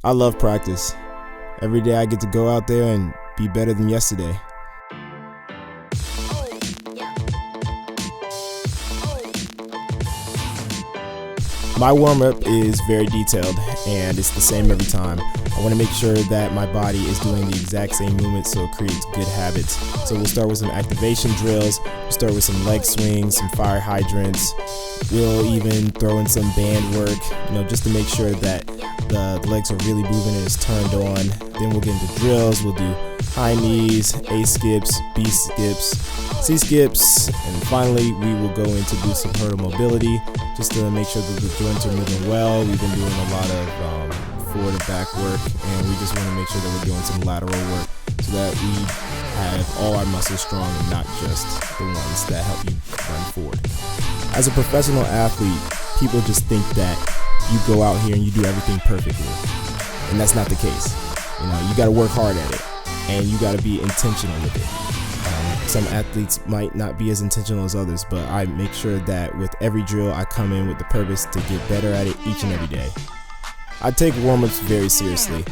I love practice. Every day I get to go out there and be better than yesterday. My warm-up is very detailed and it's the same every time. I want to make sure that my body is doing the exact same movements so it creates good habits. So we'll start with some activation drills, we'll start with some leg swings, some fire hydrants. We'll even throw in some band work, just to make sure that the legs are really moving and it's turned on. Then we'll get into drills. We'll do high knees, A skips, B skips, C skips, and finally we will go in to do some hurdle mobility just to make sure that the joints are moving well. We've been doing a lot of forward and back work, and we just want to make sure that we're doing some lateral work so that we have all our muscles strong and not just the ones that help you run forward. As a professional athlete, people just think that you go out here and you do everything perfectly, and that's not the case. You got to work hard at it, and you got to be intentional with it. Some athletes might not be as intentional as others, but I make sure that with every drill I come in with the purpose to get better at it each and every day. I take warm-ups very seriously.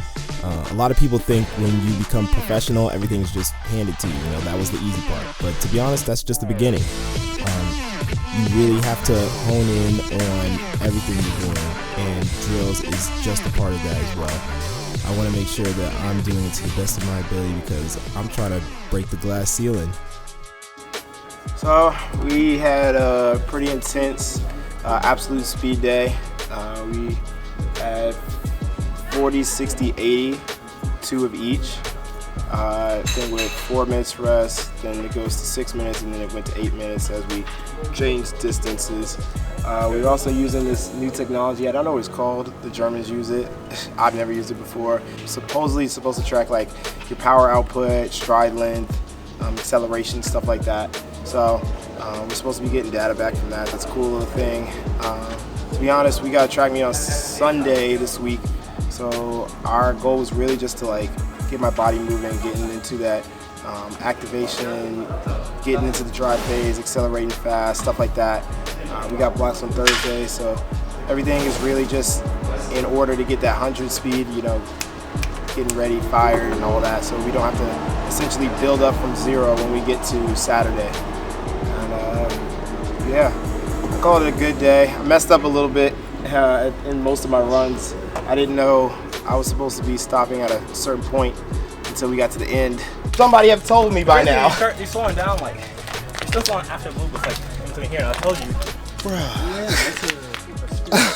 A lot of people think when you become professional, everything's just handed to you. That was the easy part. But to be honest, that's just the beginning. You really have to hone in on everything you're doing, and drills is just a part of that as well. I want to make sure that I'm doing it to the best of my ability because I'm trying to break the glass ceiling. So we had a pretty intense absolute speed day. We had 40, 60, 80, 2 of each. Then with 4 minutes rest, then it goes to 6 minutes, and then it went to 8 minutes as we changed distances. We're also using this new technology. I don't know what it's called. The Germans use it. I've never used it before. Supposedly it's supposed to track like your power output, stride length, acceleration, stuff like that. So we're supposed to be getting data back from that. That's a cool little thing. To be honest, we got a track meet on Sunday this week. So our goal was really just to get my body moving, getting into that activation, getting into the drive phase, accelerating fast, stuff like that. We got blocks on Thursday, so everything is really just in order to get that 100 speed, getting ready, fired, and all that, so we don't have to essentially build up from zero when we get to Saturday. And I called it a good day. I messed up a little bit in most of my runs. I didn't know I was supposed to be stopping at a certain point until we got to the end. Somebody have told me by now. You're slowing down, you're still slowing after the move. It's into here, and I told you. Bro.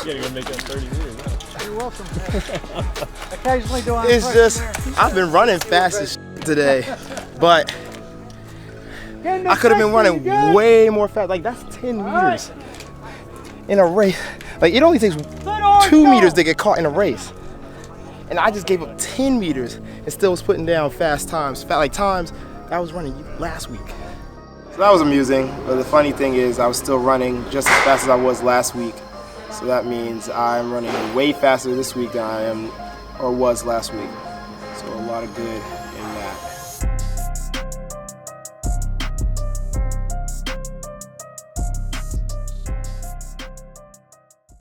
You're gonna make that 30 meters. You're welcome. Occasionally doing. It's just I've been running fast as today, but I could have been running way more fast. That's 10 meters in a race. It only takes 2 meters to get caught in a race. And I just gave up 10 meters and still was putting down fast times. Times that I was running last week. So that was amusing. But the funny thing is I was still running just as fast as I was last week. So that means I'm running way faster this week than I am or was last week. So a lot of good